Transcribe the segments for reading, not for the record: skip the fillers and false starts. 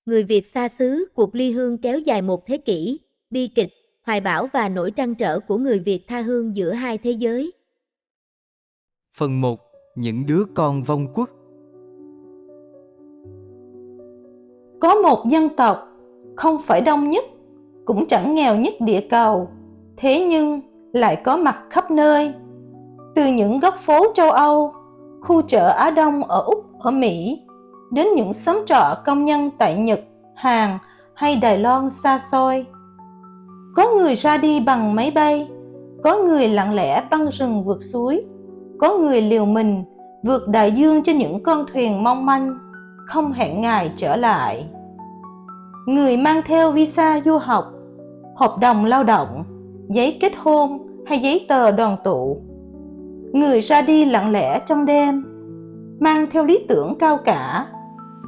Người Việt xa xứ, cuộc ly hương kéo dài một thế kỷ, bi kịch, hoài bão và nỗi trăn trở của người Việt tha hương giữa hai thế giới. Phần 1. Những đứa con vong quốc. Có một dân tộc, không phải đông nhất, cũng chẳng nghèo nhất địa cầu, thế nhưng lại có mặt khắp nơi. Từ những góc phố châu Âu, khu chợ Á Đông ở Úc, ở Mỹ, đến những xóm trọ công nhân tại Nhật, Hàn hay Đài Loan xa xôi. Có người ra đi bằng máy bay, có người lặng lẽ băng rừng vượt suối, có người liều mình vượt đại dương trên những con thuyền mong manh, không hẹn ngày trở lại. Người mang theo visa du học, hợp đồng lao động, giấy kết hôn hay giấy tờ đoàn tụ. Người ra đi lặng lẽ trong đêm, mang theo lý tưởng cao cả.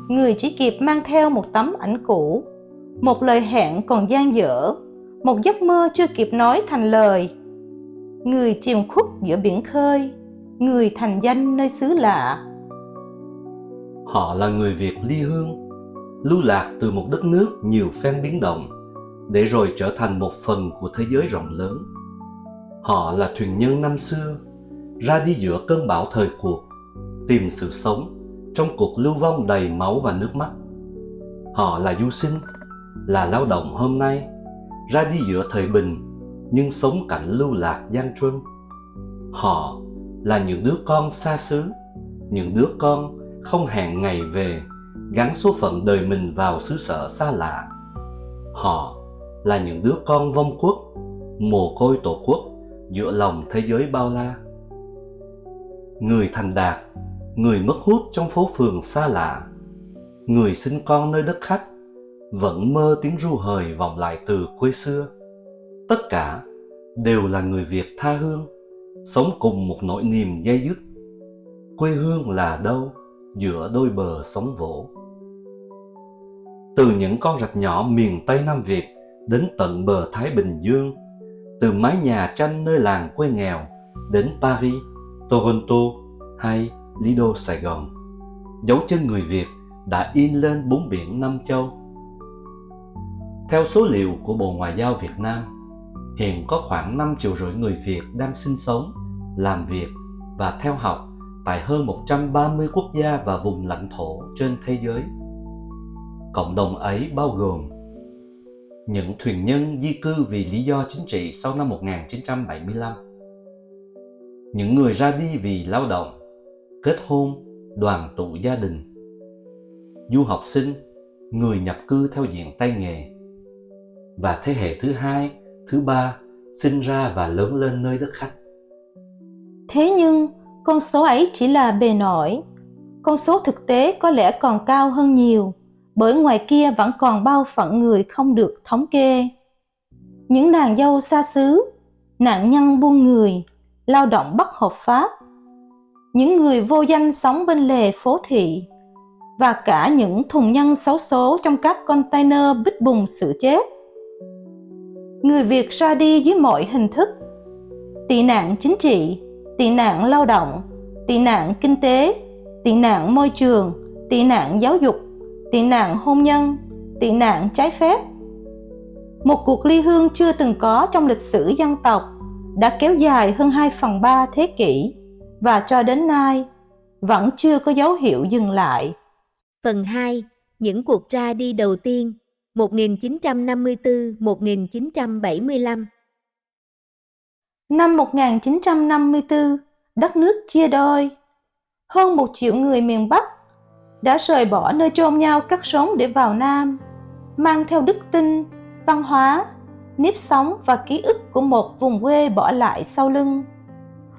Người chỉ kịp mang theo một tấm ảnh cũ, một lời hẹn còn dang dở, một giấc mơ chưa kịp nói thành lời. Người chìm khuất giữa biển khơi, người thành danh nơi xứ lạ. Họ là người Việt ly hương, lưu lạc từ một đất nước nhiều phen biến động, để rồi trở thành một phần của thế giới rộng lớn. Họ là thuyền nhân năm xưa, ra đi giữa cơn bão thời cuộc, tìm sự sống trong cuộc lưu vong đầy máu và nước mắt. Họ là du sinh, là lao động hôm nay, ra đi giữa thời bình, nhưng sống cảnh lưu lạc gian truân. Họ là những đứa con xa xứ, những đứa con không hẹn ngày về, gắn số phận đời mình vào xứ sở xa lạ. Họ là những đứa con vong quốc, mồ côi tổ quốc giữa lòng thế giới bao la. Người thành đạt, người mất hút trong phố phường xa lạ, người sinh con nơi đất khách, vẫn mơ tiếng ru hời vọng lại từ quê xưa. Tất cả đều là người Việt tha hương, sống cùng một nỗi niềm day dứt. Quê hương là đâu giữa đôi bờ sóng vỗ? Từ những con rạch nhỏ miền Tây Nam Việt đến tận bờ Thái Bình Dương, từ mái nhà tranh nơi làng quê nghèo đến Paris, Toronto hay Lido Sài Gòn, dấu chân người Việt đã in lên bốn biển năm châu. Theo số liệu của Bộ Ngoại giao Việt Nam, hiện có khoảng 5,5 triệu người Việt đang sinh sống, làm việc và theo học tại hơn 130 quốc gia và vùng lãnh thổ trên thế giới. Cộng đồng ấy bao gồm những thuyền nhân di cư vì lý do chính trị sau năm 1975, những người ra đi vì lao động, kết hôn, đoàn tụ gia đình, du học sinh, người nhập cư theo diện tay nghề, và thế hệ thứ hai, thứ ba sinh ra và lớn lên nơi đất khách. Thế nhưng con số ấy chỉ là bề nổi. Con số thực tế có lẽ còn cao hơn nhiều, bởi ngoài kia vẫn còn bao phận người không được thống kê. Những nàng dâu xa xứ, nạn nhân buôn người, lao động bất hợp pháp, những người vô danh sống bên lề phố thị, và cả những thùng nhân xấu số trong các container bít bùng sự chết. Người Việt ra đi dưới mọi hình thức: tị nạn chính trị, tị nạn lao động, tị nạn kinh tế, tị nạn môi trường, tị nạn giáo dục, tị nạn hôn nhân, tị nạn trái phép. Một cuộc ly hương chưa từng có trong lịch sử dân tộc đã kéo dài hơn 2/3 thế kỷ và cho đến nay vẫn chưa có dấu hiệu dừng lại. Phần 2. Những cuộc ra đi đầu tiên 1954-1975. Năm 1954, đất nước chia đôi. Hơn 1 triệu người miền Bắc đã rời bỏ nơi chôn nhau cắt rốn để vào Nam, mang theo đức tin, văn hóa, nếp sống và ký ức của một vùng quê bỏ lại sau lưng.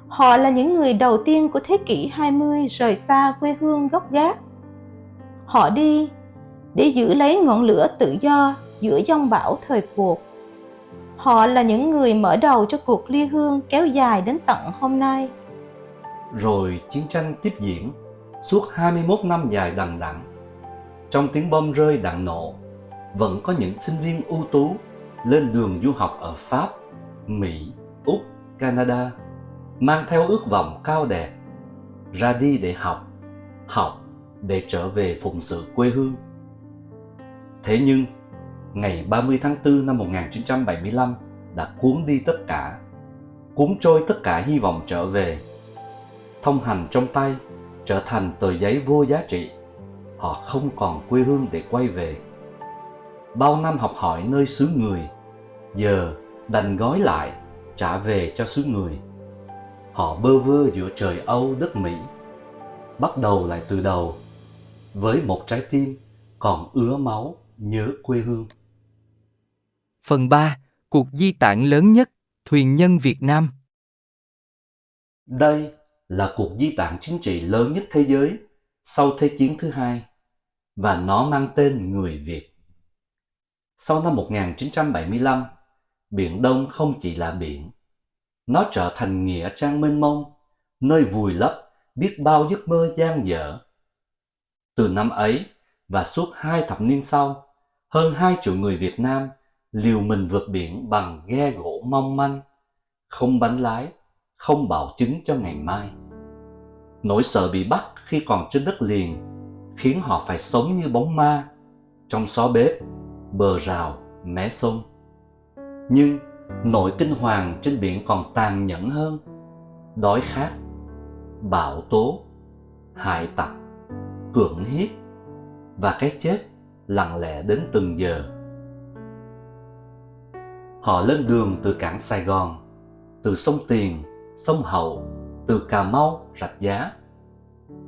Họ là những người đầu tiên của thế kỷ 20 rời xa quê hương gốc gác. Họ đi để giữ lấy ngọn lửa tự do giữa giông bão thời cuộc. Họ là những người mở đầu cho cuộc ly hương kéo dài đến tận hôm nay. Rồi chiến tranh tiếp diễn suốt 21 năm dài đằng đẵng. Trong tiếng bom rơi đạn nổ, vẫn có những sinh viên ưu tú lên đường du học ở Pháp, Mỹ, Úc, Canada, mang theo ước vọng cao đẹp, ra đi để học để trở về phụng sự quê hương. Thế nhưng, ngày 30 tháng 4 năm 1975 đã cuốn đi tất cả, cuốn trôi tất cả hy vọng trở về. Thông hành trong tay trở thành tờ giấy vô giá trị. Họ không còn quê hương để quay về. Bao năm học hỏi nơi xứ người, giờ đành gói lại trả về cho xứ người. Họ bơ vơ giữa trời Âu đất Mỹ, bắt đầu lại từ đầu, với một trái tim còn ứa máu nhớ quê hương. Phần 3. Cuộc di tản lớn nhất, thuyền nhân Việt Nam. Đây là cuộc di tản chính trị lớn nhất thế giới sau Thế chiến thứ hai, và nó mang tên người Việt. Sau năm 1975, Biển Đông không chỉ là biển. Nó trở thành nghĩa trang mênh mông, nơi vùi lấp biết bao giấc mơ dang dở. Từ năm ấy và suốt 2 thập niên sau, hơn 2 triệu người Việt Nam liều mình vượt biển bằng ghe gỗ mong manh, không bánh lái, không bảo chứng cho ngày mai. Nỗi sợ bị bắt khi còn trên đất liền khiến họ phải sống như bóng ma trong xó bếp, bờ rào, mé sông. Nhưng nỗi kinh hoàng trên biển còn tàn nhẫn hơn. Đói khát, bão tố, hải tặc, cưỡng hiếp và cái chết lặng lẽ đến từng giờ. Họ lên đường từ cảng Sài Gòn, từ sông Tiền, sông Hậu, từ Cà Mau, Rạch Giá.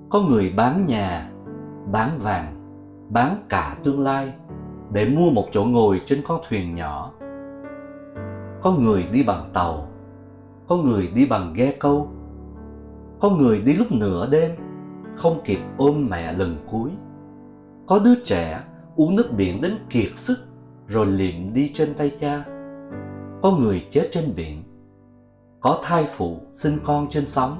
Có người bán nhà, bán vàng, bán cả tương lai để mua một chỗ ngồi trên con thuyền nhỏ. Có người đi bằng tàu, có người đi bằng ghe câu, có người đi lúc nửa đêm, không kịp ôm mẹ lần cuối. Có đứa trẻ uống nước biển đến kiệt sức rồi liệm đi trên tay cha. Có người chết trên biển, có thai phụ sinh con trên sóng.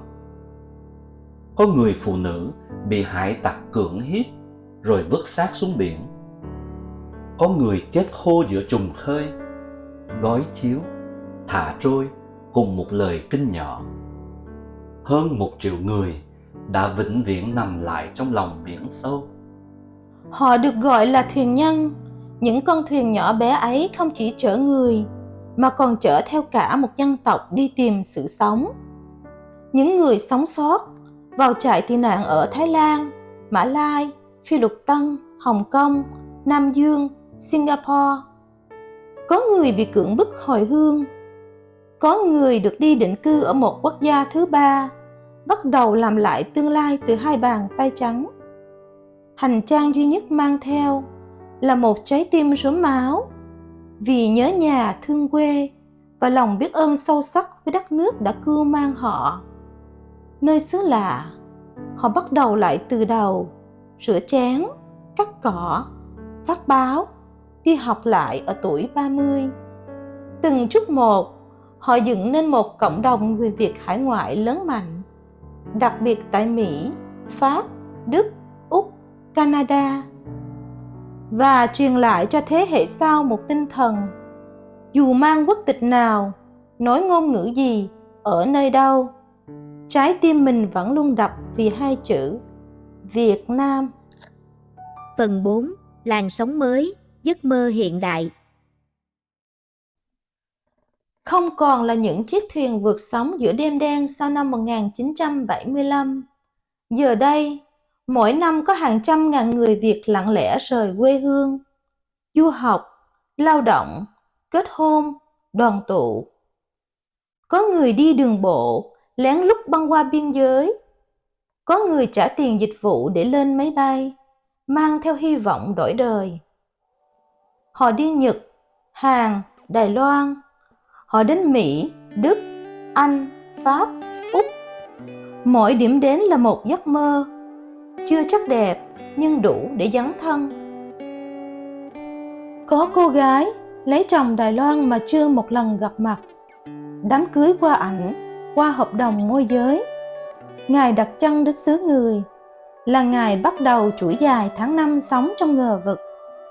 Có người phụ nữ bị hải tặc cưỡng hiếp rồi vứt xác xuống biển. Có người chết khô giữa trùng khơi, gói chiếu, thả trôi cùng một lời kinh nhỏ. Hơn 1 triệu người đã vĩnh viễn nằm lại trong lòng biển sâu. Họ được gọi là thuyền nhân. Những con thuyền nhỏ bé ấy không chỉ chở người, mà còn chở theo cả một dân tộc đi tìm sự sống. Những người sống sót vào trại tị nạn ở Thái Lan, Mã Lai, Phi Lục Tân, Hồng Kông, Nam Dương, Singapore. Có người bị cưỡng bức hồi hương. Có người được đi định cư ở một quốc gia thứ ba, bắt đầu làm lại tương lai từ 2 bàn tay trắng. Hành trang duy nhất mang theo là một trái tim rốm máu, vì nhớ nhà thương quê và lòng biết ơn sâu sắc với đất nước đã cưu mang họ. Nơi xứ lạ, họ bắt đầu lại từ đầu, rửa chén, cắt cỏ, phát báo, đi học lại ở tuổi 30. Từng chút một, họ dựng nên một cộng đồng người Việt hải ngoại lớn mạnh, đặc biệt tại Mỹ, Pháp, Đức, Úc, Canada, và truyền lại cho thế hệ sau một tinh thần: dù mang quốc tịch nào, nói ngôn ngữ gì, ở nơi đâu, trái tim mình vẫn luôn đập vì 2 chữ Việt Nam. Phần 4. Làn sóng mới, giấc mơ hiện đại. Không còn là những chiếc thuyền vượt sóng giữa đêm đen sau năm 1975. Giờ đây, mỗi năm có hàng trăm ngàn người Việt lặng lẽ rời quê hương, du học, lao động, kết hôn, đoàn tụ. Có người đi đường bộ, lén lút băng qua biên giới. Có người trả tiền dịch vụ để lên máy bay, mang theo hy vọng đổi đời. Họ đi Nhật, Hàn, Đài Loan. Họ đến Mỹ, Đức, Anh, Pháp, Úc. Mỗi điểm đến là một giấc mơ, chưa chắc đẹp nhưng đủ để dấn thân. Có cô gái lấy chồng Đài Loan mà chưa một lần gặp mặt. Đám cưới qua ảnh, qua hợp đồng môi giới. Ngày đặt chân đến xứ người là ngày bắt đầu chuỗi dài tháng năm sống trong ngờ vực,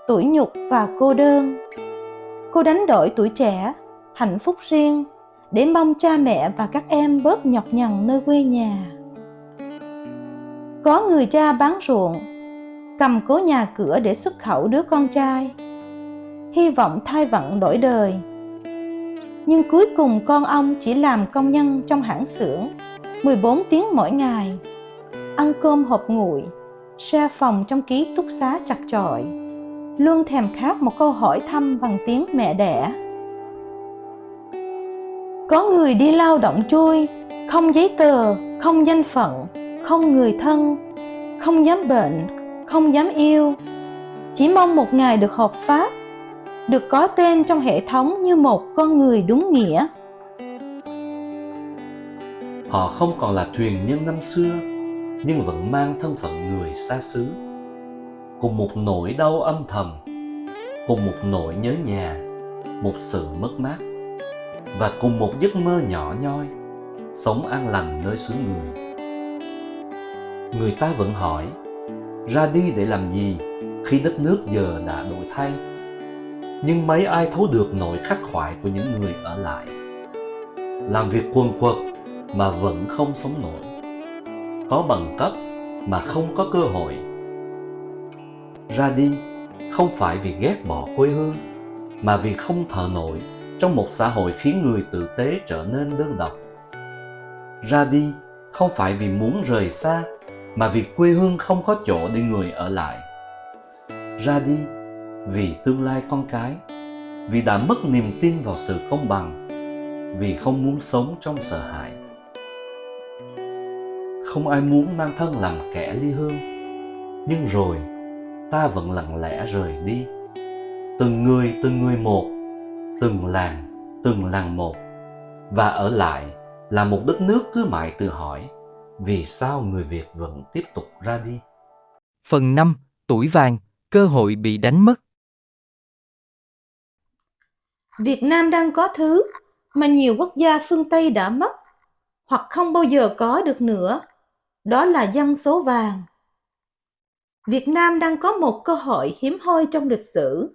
tủi nhục và cô đơn. Cô đánh đổi tuổi trẻ, hạnh phúc riêng để mong cha mẹ và các em bớt nhọc nhằn nơi quê nhà. Có người cha bán ruộng, cầm cố nhà cửa để xuất khẩu đứa con trai. hy vọng thay vận đổi đời. Nhưng cuối cùng con ông chỉ làm công nhân trong hãng xưởng 14 tiếng mỗi ngày, ăn cơm hộp nguội, share phòng trong ký túc xá chật chội, luôn thèm khát một câu hỏi thăm bằng tiếng mẹ đẻ. Có người đi lao động chui, không giấy tờ, không danh phận, không người thân, không dám bệnh, không dám yêu, chỉ mong một ngày được hợp pháp, được có tên trong hệ thống như một con người đúng nghĩa. Họ không còn là thuyền nhân năm xưa, nhưng vẫn mang thân phận người xa xứ, cùng một nỗi đau âm thầm, cùng một nỗi nhớ nhà, một sự mất mát, và cùng một giấc mơ nhỏ nhoi, sống an lành nơi xứ người. Người ta vẫn hỏi, ra đi để làm gì khi đất nước giờ đã đổi thay? Nhưng mấy ai thấu được nỗi khắc khoải của những người ở lại, làm việc quần quật mà vẫn không sống nổi, có bằng cấp mà không có cơ hội. Ra đi không phải vì ghét bỏ quê hương, mà vì không thở nổi trong một xã hội khiến người tử tế trở nên đơn độc. Ra đi không phải vì muốn rời xa, mà vì quê hương không có chỗ để người ở lại. Ra đi vì tương lai con cái, vì đã mất niềm tin vào sự công bằng, vì không muốn sống trong sợ hãi. Không ai muốn mang thân làm kẻ ly hương, nhưng rồi ta vẫn lặng lẽ rời đi, từng người một, từng làng một, và ở lại là một đất nước cứ mãi tự hỏi vì sao người Việt vẫn tiếp tục ra đi. Phần 5. Tuổi vàng, cơ hội bị đánh mất. Việt Nam đang có thứ mà nhiều quốc gia phương Tây đã mất, hoặc không bao giờ có được nữa, đó là dân số vàng. Việt Nam đang có một cơ hội hiếm hoi trong lịch sử,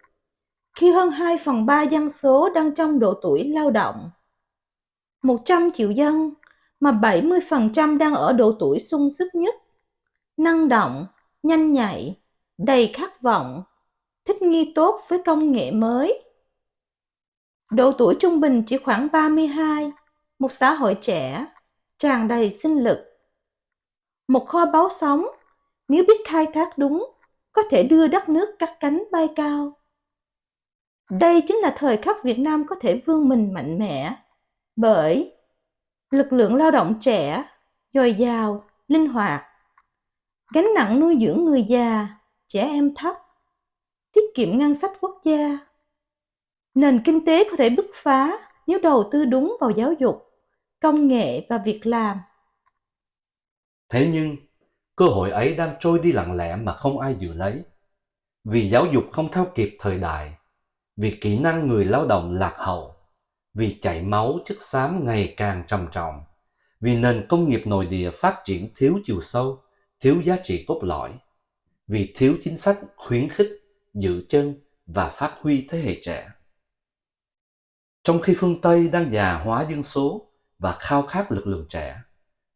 khi hơn 2/3 dân số đang trong độ tuổi lao động. 100 triệu dân mà 70% đang ở độ tuổi sung sức nhất, năng động, nhanh nhạy, đầy khát vọng, thích nghi tốt với công nghệ mới. Độ tuổi trung bình chỉ khoảng 32, một xã hội trẻ, tràn đầy sinh lực. Một kho báu sống, nếu biết khai thác đúng, có thể đưa đất nước cắt cánh bay cao. Đây chính là thời khắc Việt Nam có thể vươn mình mạnh mẽ, bởi lực lượng lao động trẻ, dồi dào, linh hoạt, gánh nặng nuôi dưỡng người già, trẻ em thấp, tiết kiệm ngân sách quốc gia. Nền kinh tế có thể bứt phá nếu đầu tư đúng vào giáo dục, công nghệ và việc làm. Thế nhưng, cơ hội ấy đang trôi đi lặng lẽ mà không ai giữ lấy. Vì giáo dục không theo kịp thời đại, vì kỹ năng người lao động lạc hậu, vì chảy máu chất xám ngày càng trầm trọng, vì nền công nghiệp nội địa phát triển thiếu chiều sâu, thiếu giá trị cốt lõi, vì thiếu chính sách khuyến khích, giữ chân và phát huy thế hệ trẻ. Trong khi phương Tây đang già hóa dân số và khao khát lực lượng trẻ,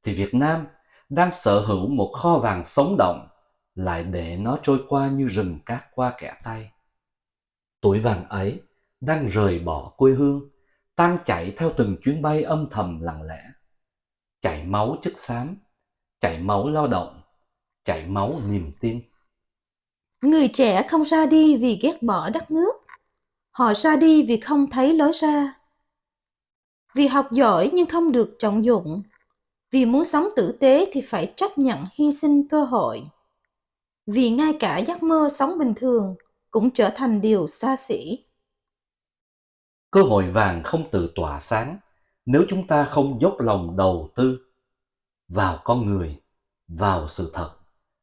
thì Việt Nam đang sở hữu một kho vàng sống động, lại để nó trôi qua như rừng cát qua kẻ tay. Tuổi vàng ấy đang rời bỏ quê hương, tan chảy theo từng chuyến bay âm thầm lặng lẽ, chảy máu chất xám, chảy máu lao động, chảy máu niềm tin. Người trẻ không ra đi vì ghét bỏ đất nước, họ ra đi vì không thấy lối ra. Vì học giỏi nhưng không được trọng dụng, vì muốn sống tử tế thì phải chấp nhận hy sinh cơ hội. Vì ngay cả giấc mơ sống bình thường cũng trở thành điều xa xỉ. Cơ hội vàng không tự tỏa sáng nếu chúng ta không dốc lòng đầu tư vào con người, vào sự thật,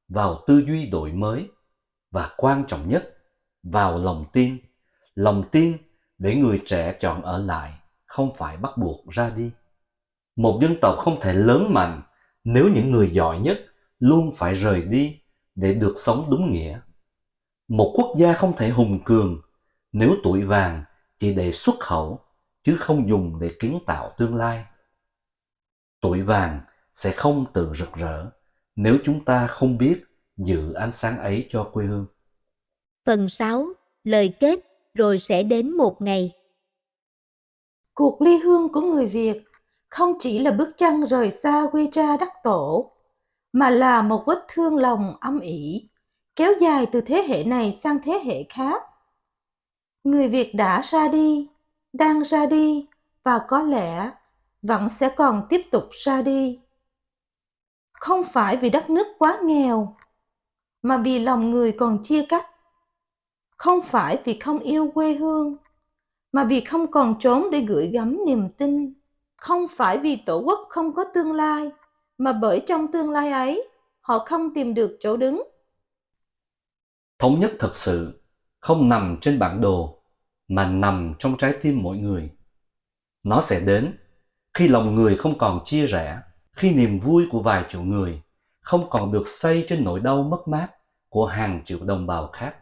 vào tư duy đổi mới, và quan trọng nhất, vào lòng tin để người trẻ chọn ở lại, không phải bắt buộc ra đi. Một dân tộc không thể lớn mạnh nếu những người giỏi nhất luôn phải rời đi để được sống đúng nghĩa. Một quốc gia không thể hùng cường nếu tuổi vàng chỉ để xuất khẩu, chứ không dùng để kiến tạo tương lai. Tuổi vàng sẽ không tự rực rỡ nếu chúng ta không biết giữ ánh sáng ấy cho quê hương. Phần 6. Lời kết, rồi sẽ đến một ngày. Cuộc ly hương của người Việt không chỉ là bước chân rời xa quê cha đất tổ, mà là một vết thương lòng âm ỉ, kéo dài từ thế hệ này sang thế hệ khác. Người Việt đã ra đi, đang ra đi và có lẽ vẫn sẽ còn tiếp tục ra đi. Không phải vì đất nước quá nghèo, mà vì lòng người còn chia cắt. Không phải vì không yêu quê hương, mà vì không còn trốn để gửi gắm niềm tin. Không phải vì tổ quốc không có tương lai, mà bởi trong tương lai ấy, họ không tìm được chỗ đứng. Thống nhất thật sự không nằm trên bản đồ, mà nằm trong trái tim mỗi người. Nó sẽ đến khi lòng người không còn chia rẽ, khi niềm vui của vài triệu người không còn được xây trên nỗi đau mất mát của hàng triệu đồng bào khác.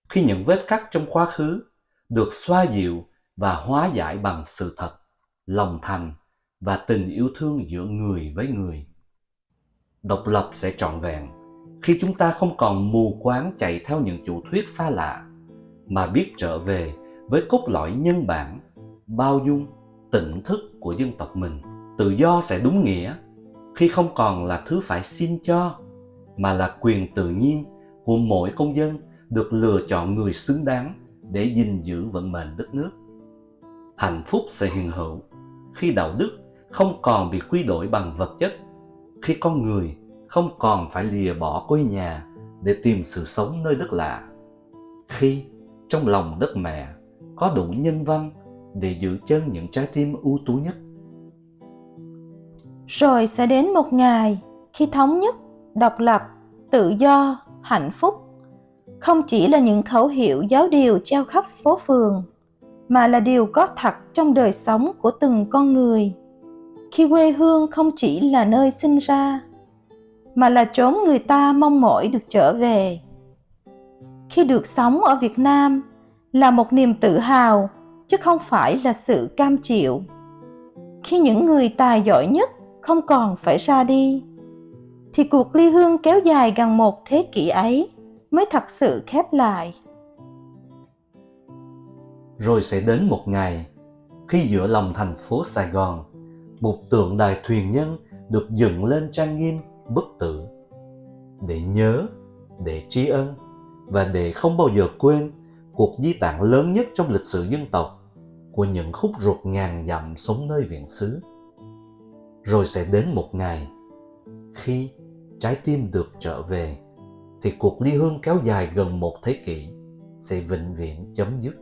Khi những vết cắt trong quá khứ được xoa dịu và hóa giải bằng sự thật, lòng thành và tình yêu thương giữa người với người. Độc lập sẽ trọn vẹn khi chúng ta không còn mù quáng chạy theo những chủ thuyết xa lạ, mà biết trở về với cốt lõi nhân bản, bao dung, tỉnh thức của dân tộc mình. Tự do sẽ đúng nghĩa khi không còn là thứ phải xin cho, mà là quyền tự nhiên của mỗi công dân được lựa chọn người xứng đáng để gìn giữ vận mệnh đất nước. Hạnh phúc sẽ hiện hữu khi đạo đức không còn bị quy đổi bằng vật chất, khi con người không còn phải lìa bỏ quê nhà để tìm sự sống nơi đất lạ, khi trong lòng đất mẹ có đủ nhân văn để giữ chân những trái tim ưu tú nhất. Rồi sẽ đến một ngày khi thống nhất, độc lập, tự do, hạnh phúc không chỉ là những khẩu hiệu giáo điều treo khắp phố phường, mà là điều có thật trong đời sống của từng con người. Khi quê hương không chỉ là nơi sinh ra, mà là chốn người ta mong mỏi được trở về. Khi được sống ở Việt Nam là một niềm tự hào, chứ không phải là sự cam chịu. Khi những người tài giỏi nhất không còn phải ra đi, thì cuộc ly hương kéo dài gần một thế kỷ ấy mới thật sự khép lại. Rồi sẽ đến một ngày khi giữa lòng thành phố Sài Gòn, một tượng đài thuyền nhân được dựng lên trang nghiêm, bất tử, để nhớ, để tri ân và để không bao giờ quên cuộc di tản lớn nhất trong lịch sử dân tộc của những khúc ruột ngàn dặm sống nơi viễn xứ. Rồi sẽ đến một ngày khi trái tim được trở về, thì cuộc ly hương kéo dài gần một thế kỷ sẽ vĩnh viễn chấm dứt.